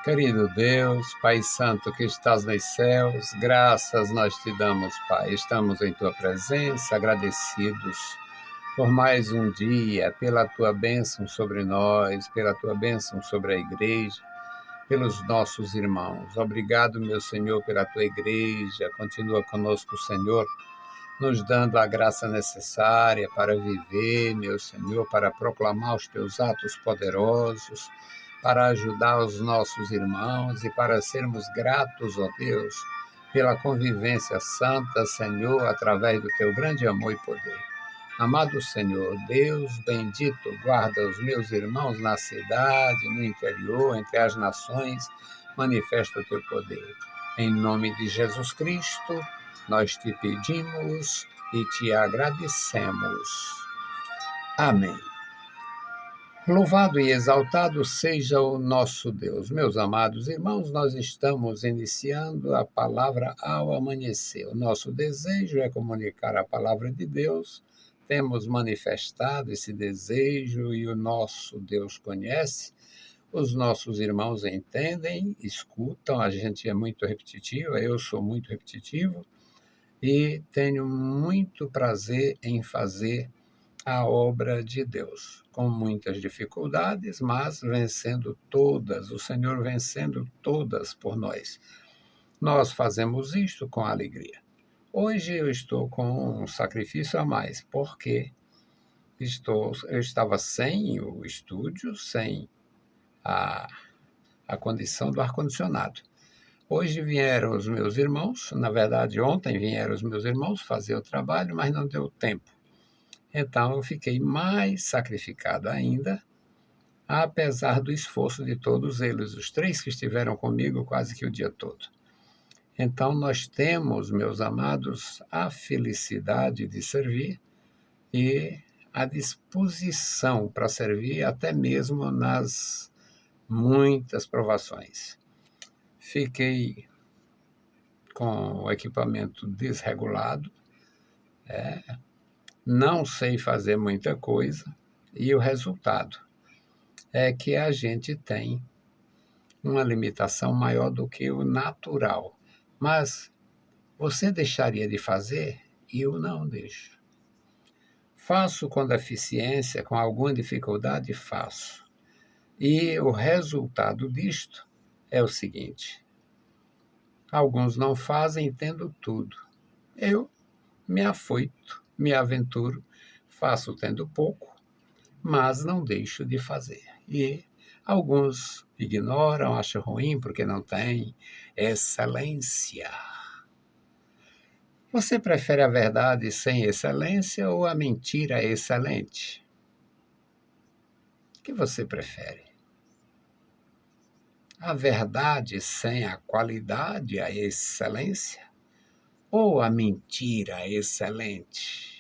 Querido Deus, Pai Santo que estás nos céus, graças nós te damos, Pai. Estamos em tua presença, agradecidos por mais um dia, pela tua bênção sobre nós, pela tua bênção sobre a igreja, pelos nossos irmãos. Obrigado, meu Senhor, pela tua igreja. Continua conosco, Senhor, nos dando a graça necessária para viver, meu Senhor, para proclamar os teus atos poderosos, para ajudar os nossos irmãos e para sermos gratos, ó Deus, pela convivência santa, Senhor, através do teu grande amor e poder. Amado Senhor, Deus bendito, guarda os meus irmãos na cidade, no interior, entre as nações, manifesta o teu poder. Em nome de Jesus Cristo, nós te pedimos e te agradecemos. Amém. Louvado e exaltado seja o nosso Deus. Meus amados irmãos, nós estamos iniciando a palavra ao amanhecer. O nosso desejo é comunicar a palavra de Deus. Temos manifestado esse desejo e o nosso Deus conhece. Os nossos irmãos entendem, escutam, a gente é muito repetitivo, eu sou muito repetitivo e tenho muito prazer em fazer a obra de Deus, com muitas dificuldades, mas vencendo todas, o Senhor vencendo todas por nós. Nós fazemos isto com alegria. Hoje eu estou com um sacrifício a mais, porque eu estava sem o estúdio, sem a, a condição do ar-condicionado. Hoje vieram os meus irmãos, na verdade ontem vieram os meus irmãos fazer o trabalho, mas não deu tempo. Então eu fiquei mais sacrificado ainda, apesar do esforço de todos eles, os 3 que estiveram comigo quase que o dia todo. Então nós temos, meus amados, a felicidade de servir e a disposição para servir até mesmo nas muitas provações. Fiquei com o equipamento desregulado, não sei fazer muita coisa, e o resultado é que a gente tem uma limitação maior do que o natural. Mas você deixaria de fazer? Eu não deixo. Faço com deficiência, com alguma dificuldade, faço. E o resultado disto é o seguinte: alguns não fazem tendo tudo. Eu me afoito, me aventuro, faço tendo pouco, mas não deixo de fazer. E alguns ignoram, acham ruim porque não tem excelência. Você prefere a verdade sem excelência ou a mentira excelente? O que você prefere? A verdade sem a qualidade, a excelência? Ou a mentira excelente?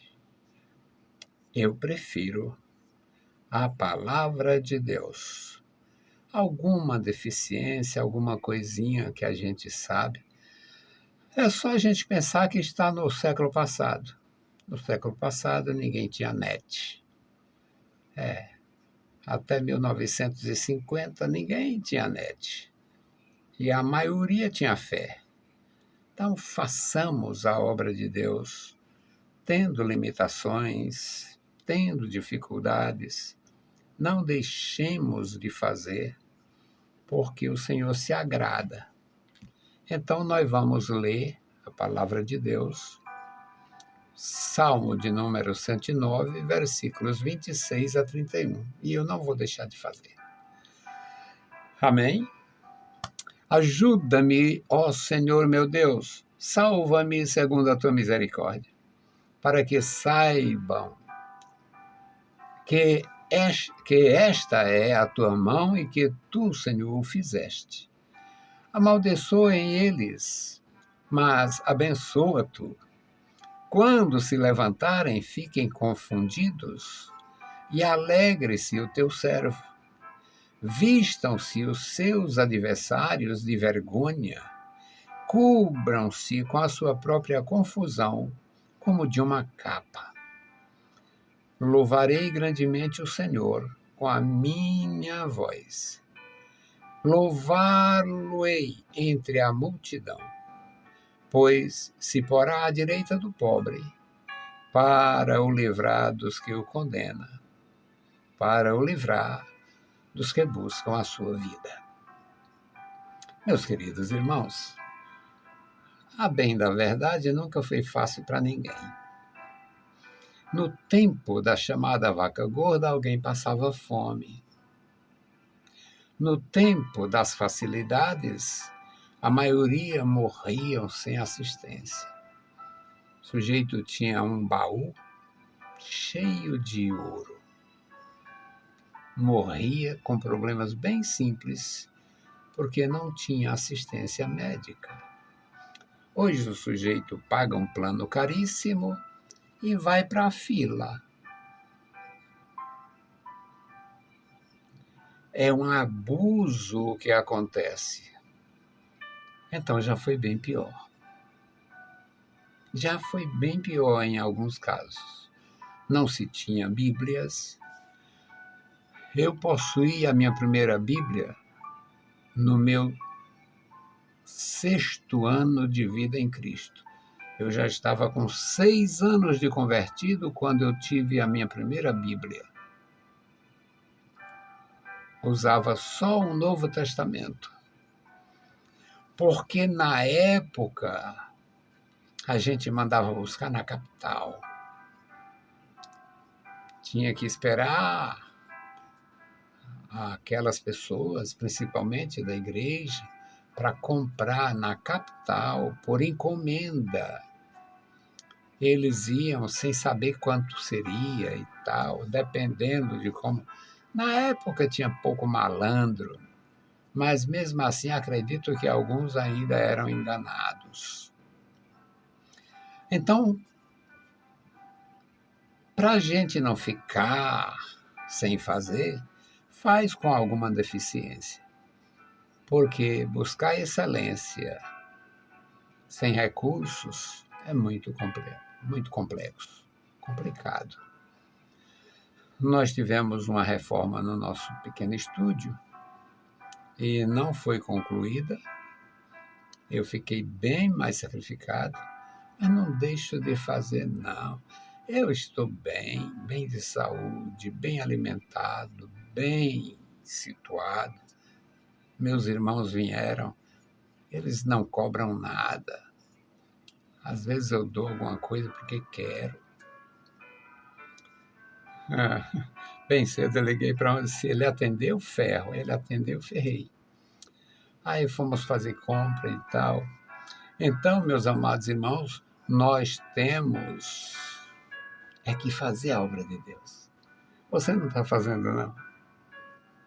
Eu prefiro a palavra de Deus. Alguma deficiência, alguma coisinha que a gente sabe, é só a gente pensar que está no século passado. No século passado ninguém tinha net. Até 1950 ninguém tinha net. E a maioria tinha fé. Então façamos a obra de Deus, tendo limitações, tendo dificuldades. Não deixemos de fazer, porque o Senhor se agrada. Então nós vamos ler a palavra de Deus, Salmo de número 109, versículos 26 a 31. E eu não vou deixar de fazer. Amém? Ajuda-me, ó Senhor meu Deus, salva-me segundo a tua misericórdia, para que saibam que esta é a tua mão e que tu, Senhor, o fizeste. Amaldiçoem eles, mas abençoa tu. Quando se levantarem, fiquem confundidos, e alegre-se o teu servo. Vistam-se os seus adversários de vergonha, cubram-se com a sua própria confusão, como de uma capa. Louvarei grandemente o Senhor com a minha voz. Louvá-lo-ei entre a multidão, pois se porá à direita do pobre, para o livrar dos que o condenam, para o livrar dos que buscam a sua vida. Meus queridos irmãos, a bem da verdade nunca foi fácil para ninguém. No tempo da chamada vaca gorda, alguém passava fome. No tempo das facilidades, a maioria morriam sem assistência. O sujeito tinha um baú cheio de ouro. Morria com problemas bem simples, porque não tinha assistência médica. Hoje o sujeito paga um plano caríssimo e vai para a fila. É um abuso o que acontece. Então já foi bem pior. Já foi bem pior em alguns casos. Não se tinha Bíblias. Eu possuí a minha primeira Bíblia no meu 6º ano de vida em Cristo. Eu já estava com 6 anos de convertido quando eu tive a minha primeira Bíblia. Usava só o Novo Testamento. Porque na época a gente mandava buscar na capital. Tinha que esperar aquelas pessoas, principalmente da igreja, para comprar na capital por encomenda. Eles iam sem saber quanto seria e tal, dependendo de como. Na época tinha pouco malandro, mas mesmo assim acredito que alguns ainda eram enganados. Então, para a gente não ficar sem fazer, faz com alguma deficiência. Porque buscar excelência sem recursos é muito complexo, complicado. Nós tivemos uma reforma no nosso pequeno estúdio e não foi concluída. Eu fiquei bem mais sacrificado, mas não deixo de fazer, não. Eu estou bem de saúde, bem alimentado, bem situado. Meus irmãos vieram, eles não cobram nada. Às vezes eu dou alguma coisa porque quero. Bem cedo eu liguei para onde, se ele atendeu, ferro. Ele atendeu, ferrei. Aí fomos fazer compra e tal. Então, meus amados irmãos, nós temos que fazer a obra de Deus. Você não está fazendo, não?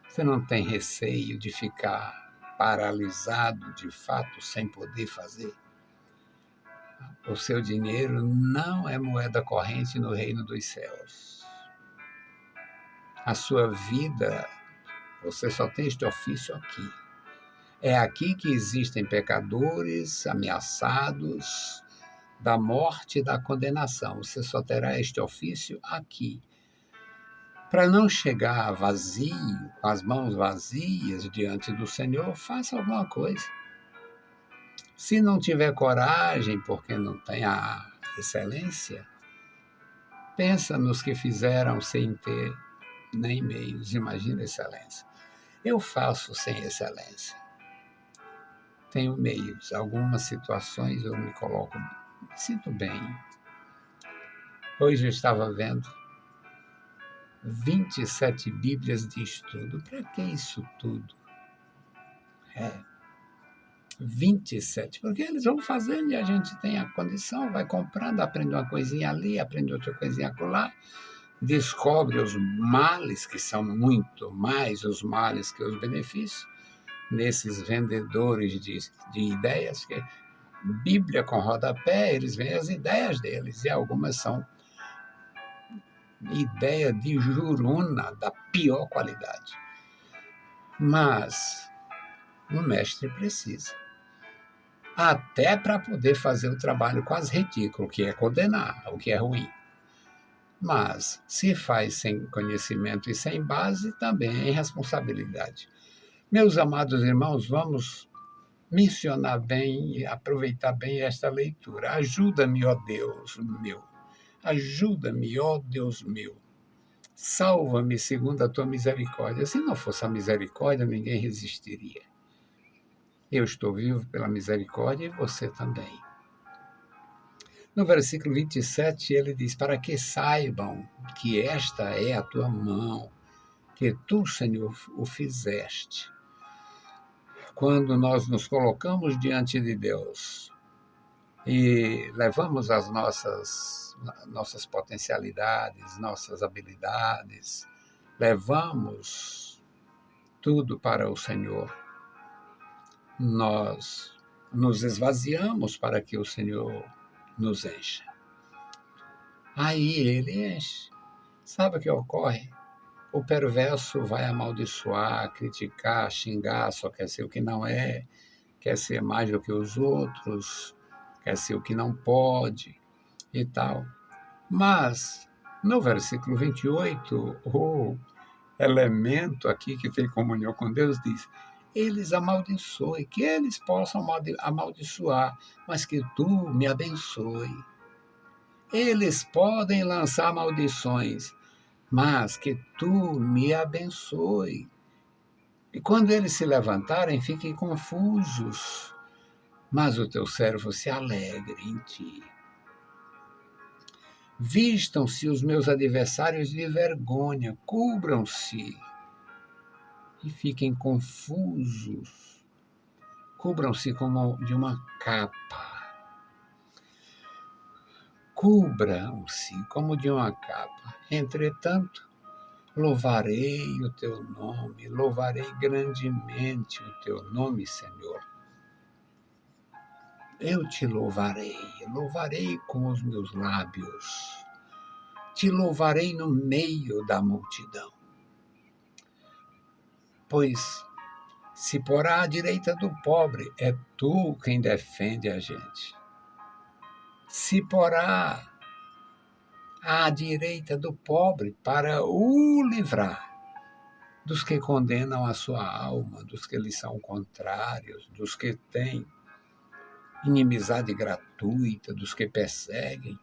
Você não tem receio de ficar paralisado, de fato, sem poder fazer? O seu dinheiro não é moeda corrente no reino dos céus. A sua vida, você só tem este ofício aqui. É aqui que existem pecadores ameaçados da morte e da condenação. Você só terá este ofício aqui. Para não chegar vazio, com as mãos vazias diante do Senhor, faça alguma coisa. Se não tiver coragem, porque não tem a excelência, pensa nos que fizeram sem ter nem meios. Imagina a excelência. Eu faço sem excelência. Tenho meios. Algumas situações eu me coloco, me sinto bem. Hoje eu estava vendo 27 Bíblias de estudo. Para que isso tudo? 27, porque eles vão fazendo e a gente tem a condição, vai comprando, aprende uma coisinha ali, aprende outra coisinha acolá, descobre os males, que são muito mais os males que os benefícios, nesses vendedores de ideias, que Bíblia com rodapé, eles veem as ideias deles, e algumas são ideia de juruna, da pior qualidade. Mas o mestre precisa. Até para poder fazer o trabalho quase ridículo, que é condenar, o que é ruim. Mas, se faz sem conhecimento e sem base, também é irresponsabilidade. Meus amados irmãos, vamos mencionar bem e aproveitar bem esta leitura. Ajuda-me, ó Deus meu. Ajuda-me, ó Deus meu. Salva-me segundo a tua misericórdia. Se não fosse a misericórdia, ninguém resistiria. Eu estou vivo pela misericórdia e você também. No versículo 27, ele diz: para que saibam que esta é a tua mão, que tu, Senhor, o fizeste. Quando nós nos colocamos diante de Deus e levamos as nossas potencialidades, nossas habilidades, levamos tudo para o Senhor, nós nos esvaziamos para que o Senhor nos encha. Aí ele enche. Sabe o que ocorre? O perverso vai amaldiçoar, criticar, xingar, só quer ser o que não é, quer ser mais do que os outros, quer ser o que não pode e tal. Mas, no versículo 28, o elemento aqui que tem comunhão com Deus diz: eles amaldiçoem, que eles possam amaldiçoar, mas que tu me abençoe. Eles podem lançar maldições, mas que tu me abençoe. E quando eles se levantarem, fiquem confusos, mas o teu servo se alegre em ti. Vistam-se os meus adversários de vergonha, cubram-se e fiquem confusos. Cubram-se como de uma capa. Cubram-se como de uma capa. Entretanto, louvarei o teu nome, louvarei grandemente o teu nome, Senhor. Eu te louvarei com os meus lábios, te louvarei no meio da multidão. Pois, se porá à direita do pobre, é tu quem defende a gente. Se porá à direita do pobre para o livrar dos que condenam a sua alma, dos que lhe são contrários, dos que têm inimizade gratuita, dos que perseguem.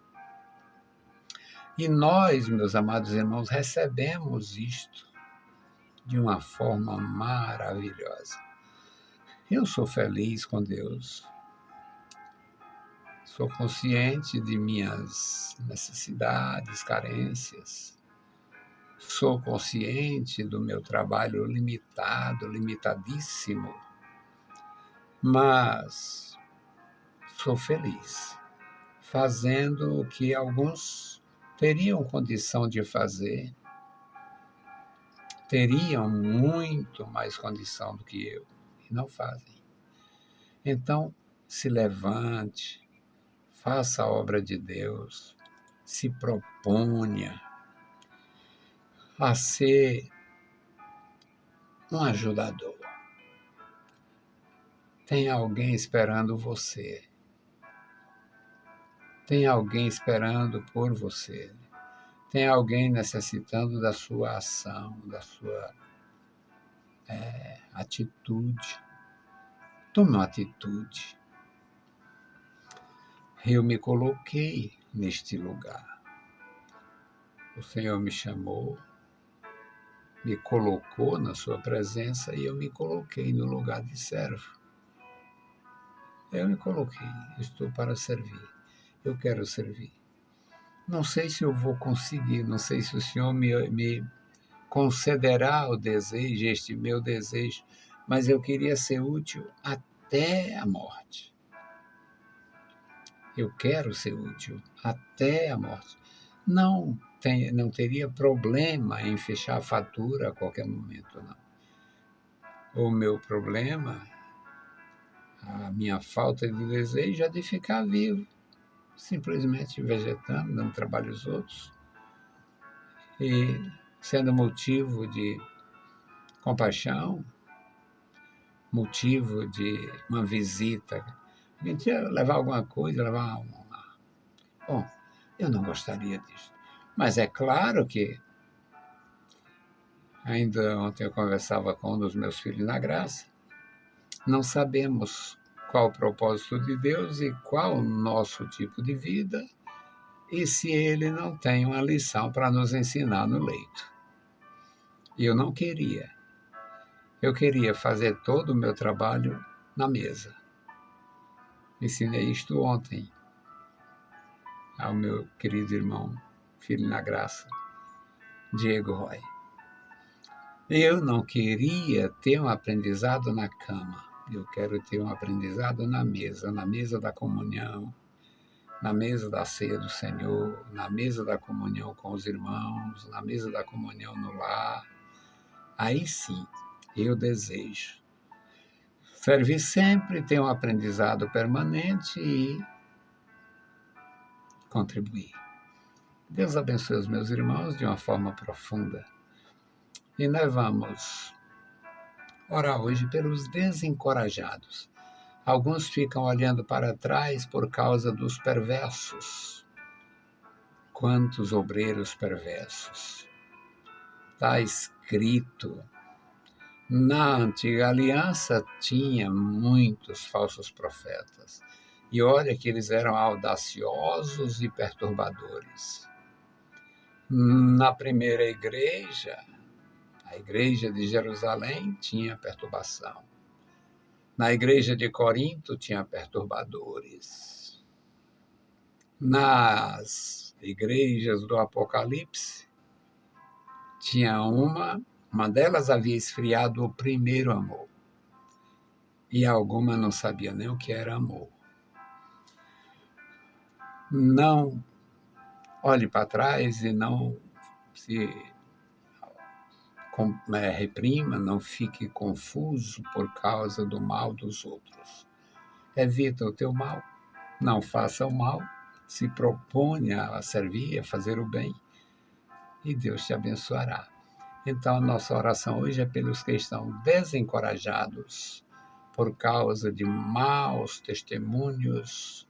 E nós, meus amados irmãos, recebemos isto de uma forma maravilhosa. Eu sou feliz com Deus. Sou consciente de minhas necessidades, carências. Sou consciente do meu trabalho limitado, limitadíssimo. Mas sou feliz, fazendo o que alguns teriam condição de fazer, teriam muito mais condição do que eu, e não fazem. Então, se levante, faça a obra de Deus, se proponha a ser um ajudador. Tem alguém esperando você. Tem alguém esperando por você. Tem alguém necessitando da sua ação, da sua atitude. Tome uma atitude. Eu me coloquei neste lugar. O Senhor me chamou, me colocou na sua presença e eu me coloquei no lugar de servo. Eu me coloquei, estou para servir. Eu quero servir. Não sei se eu vou conseguir, não sei se o Senhor me concederá o desejo, este meu desejo, mas eu queria ser útil até a morte. Eu quero ser útil até a morte. Não teria problema em fechar a fatura a qualquer momento, não. O meu problema, a minha falta de desejo é de ficar vivo, simplesmente vegetando, dando trabalho aos outros e sendo motivo de compaixão, motivo de uma visita. A gente ia levar alguma coisa, levar uma... Bom, eu não gostaria disso. Mas é claro que Ainda ontem eu conversava com um dos meus filhos na graça. Não sabemos qual o propósito de Deus e qual o nosso tipo de vida, e se Ele não tem uma lição para nos ensinar no leito. E eu não queria. Eu queria fazer todo o meu trabalho na mesa. Ensinei isto ontem ao meu querido irmão, filho na graça, Diego Roy. Eu não queria ter um aprendizado na cama. Eu quero ter um aprendizado na mesa da comunhão, na mesa da ceia do Senhor, na mesa da comunhão com os irmãos, na mesa da comunhão no lar. Aí sim, eu desejo servir sempre, ter um aprendizado permanente e contribuir. Deus abençoe os meus irmãos de uma forma profunda. E nós vamos orar hoje pelos desencorajados. Alguns ficam olhando para trás por causa dos perversos. Quantos obreiros perversos! Está escrito. Na antiga aliança tinha muitos falsos profetas. E olha que eles eram audaciosos e perturbadores. Na primeira igreja, a igreja de Jerusalém, tinha perturbação. Na igreja de Corinto tinha perturbadores. Nas igrejas do Apocalipse, tinha uma delas havia esfriado o primeiro amor. E alguma não sabia nem o que era amor. Não olhe para trás e não se reprima, não fique confuso por causa do mal dos outros. Evita o teu mal, não faça o mal, se proponha a servir, a fazer o bem, e Deus te abençoará. Então, a nossa oração hoje é pelos que estão desencorajados por causa de maus testemunhos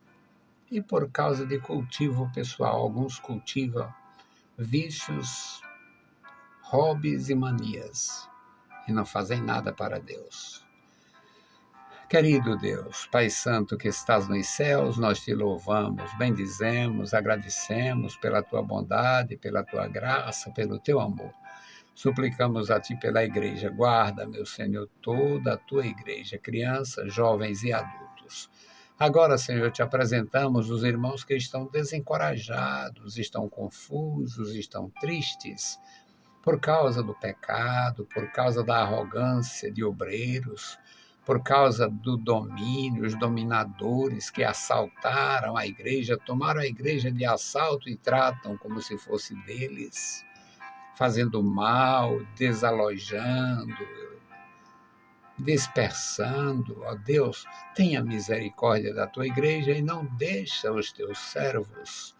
e por causa de cultivo pessoal. Alguns cultivam vícios, hobbies e manias e não fazem nada para Deus. Querido Deus, Pai Santo que estás nos céus, nós te louvamos, bendizemos, agradecemos pela tua bondade, pela tua graça, pelo teu amor. Suplicamos a ti pela igreja, guarda, meu Senhor, toda a tua igreja, crianças, jovens e adultos. Agora, Senhor, te apresentamos os irmãos que estão desencorajados, estão confusos, estão tristes, por causa do pecado, por causa da arrogância de obreiros, por causa do domínio, os dominadores que assaltaram a igreja, tomaram a igreja de assalto e tratam como se fosse deles, fazendo mal, desalojando, dispersando. Ó Deus, tenha misericórdia da tua igreja e não deixa os teus servos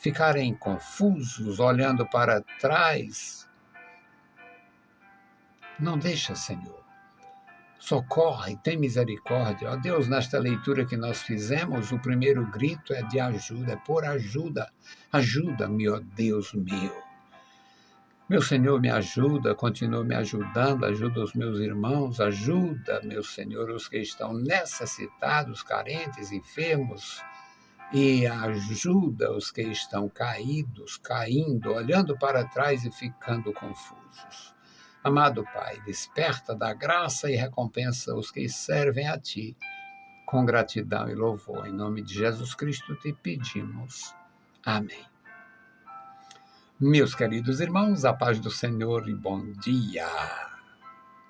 ficarem confusos, olhando para trás. Não deixa, Senhor. Socorre, tem misericórdia. Ó Deus, nesta leitura que nós fizemos, o primeiro grito é de ajuda, é por ajuda. Ajuda-me, ó Deus meu. Meu Senhor, me ajuda, continua me ajudando, ajuda os meus irmãos, ajuda, meu Senhor, os que estão necessitados, carentes, enfermos, e ajuda os que estão caídos, caindo, olhando para trás e ficando confusos. Amado Pai, desperta da graça e recompensa os que servem a Ti, com gratidão e louvor. Em nome de Jesus Cristo te pedimos. Amém. Meus queridos irmãos, a paz do Senhor e bom dia.